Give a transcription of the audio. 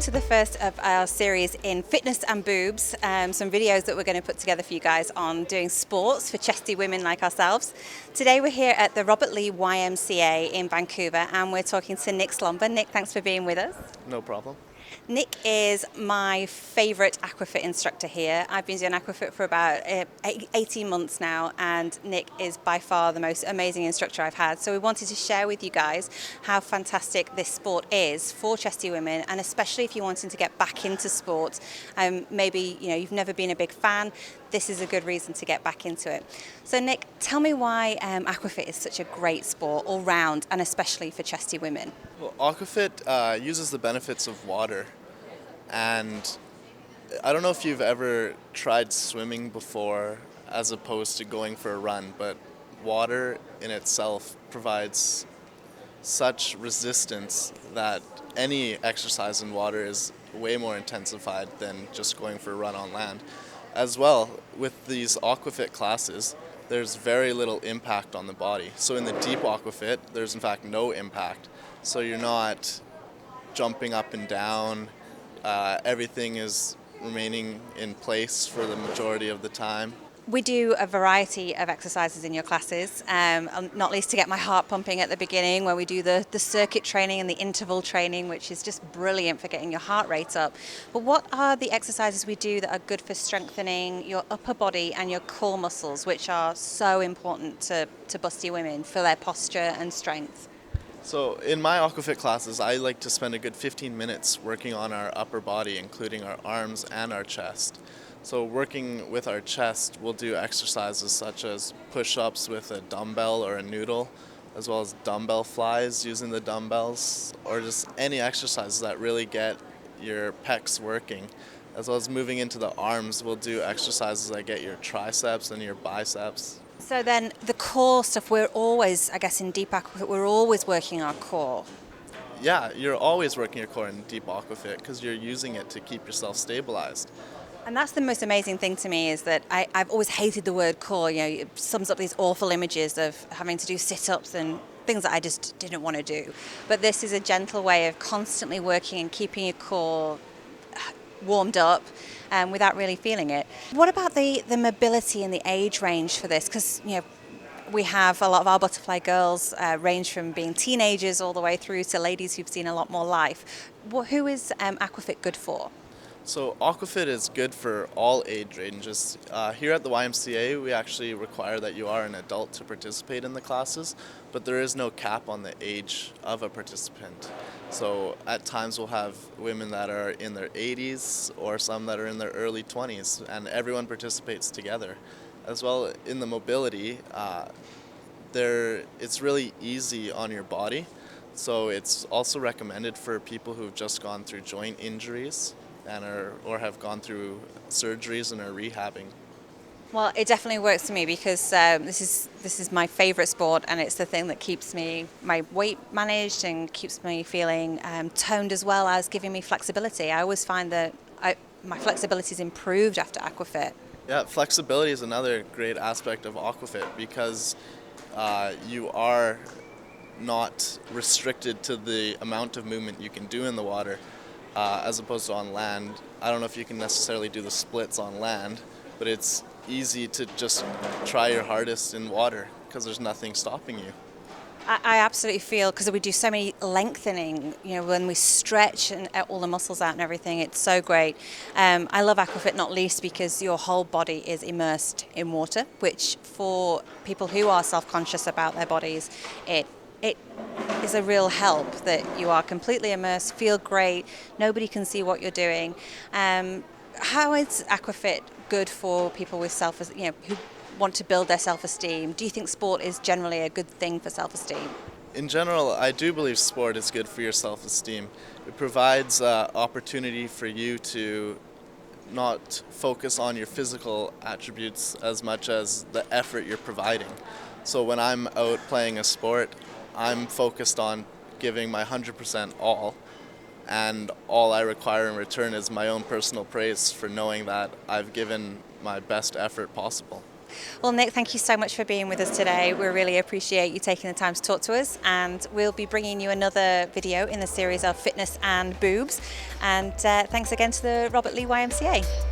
Welcome to the first of our series in fitness and boobs, some videos that we're going to put together for you guys on doing sports for chesty women like ourselves. Today we're here at the Robert Lee YMCA in Vancouver and we're talking to Nick Slomber. Nick, thanks for being with us. No problem. Nick is my favourite Aquafit instructor here. I've been doing Aquafit for about 18 months now, and Nick is by far the most amazing instructor I've had. So we wanted to share with you guys how fantastic this sport is for chesty women, and especially if you're wanting to get back into sport. Maybe you've never been a big fan. This is a good reason to get back into it. So Nick, tell me why Aquafit is such a great sport all round, and especially for chesty women. Well, Aquafit uses the benefits of water, and I don't know if you've ever tried swimming before as opposed to going for a run, but water in itself provides such resistance that any exercise in water is way more intensified than just going for a run on land. As well, with these Aquafit classes, there's very little impact on the body. So in the deep Aquafit, there's in fact no impact. So you're not jumping up and down. Everything is remaining in place for the majority of the time. We do a variety of exercises in your classes, not least to get my heart pumping at the beginning, where we do the circuit training and the interval training, which is just brilliant for getting your heart rate up. But what are the exercises we do that are good for strengthening your upper body and your core muscles, which are so important to busty women for their posture and strength? So in my Aquafit classes, I like to spend a good 15 minutes working on our upper body, including our arms and our chest. So working with our chest, we'll do exercises such as push-ups with a dumbbell or a noodle, as well as dumbbell flies using the dumbbells, or just any exercises that really get your pecs working. As well as moving into the arms, we'll do exercises that get your triceps and your biceps. So then the core stuff, we're always, I guess in deep Aquafit, we're always working our core. Yeah, you're always working your core in deep Aquafit because you're using it to keep yourself stabilized. And that's the most amazing thing to me, is that I've always hated the word core. It sums up these awful images of having to do sit-ups and things that I just didn't want to do. But this is a gentle way of constantly working and keeping your core warmed up without really feeling it. What about the mobility and the age range for this? Because we have a lot of our butterfly girls range from being teenagers all the way through to ladies who've seen a lot more life. Who is Aquafit good for? So Aquafit is good for all age ranges. Here at the YMCA, we actually require that you are an adult to participate in the classes, but there is no cap on the age of a participant. So at times we'll have women that are in their 80s or some that are in their early 20s, and everyone participates together. As well, in the mobility, it's really easy on your body. So it's also recommended for people who've just gone through joint injuries or have gone through surgeries and are rehabbing. Well, it definitely works for me because this is my favorite sport, and it's the thing that keeps my weight managed and keeps me feeling toned, as well as giving me flexibility. I always find that my flexibility is improved after Aquafit. Yeah, flexibility is another great aspect of Aquafit because you are not restricted to the amount of movement you can do in the water. As opposed to on land. I don't know if you can necessarily do the splits on land, but it's easy to just try your hardest in water because there's nothing stopping you. I absolutely feel, because we do so many lengthening, when we stretch and all the muscles out and everything, it's so great. I love Aquafit not least because your whole body is immersed in water, which for people who are self-conscious about their bodies, it is a real help that you are completely immersed, feel great, nobody can see what you're doing. How is Aquafit good for people with who want to build their self-esteem? Do you think sport is generally a good thing for self-esteem? In general, I do believe sport is good for your self-esteem. It provides opportunity for you to not focus on your physical attributes as much as the effort you're providing. So when I'm out playing a sport, I'm focused on giving my 100% all, and all I require in return is my own personal praise for knowing that I've given my best effort possible. Well, Nick, thank you so much for being with us today. We really appreciate you taking the time to talk to us, and we'll be bringing you another video in the series of fitness and boobs. And thanks again to the Robert Lee YMCA.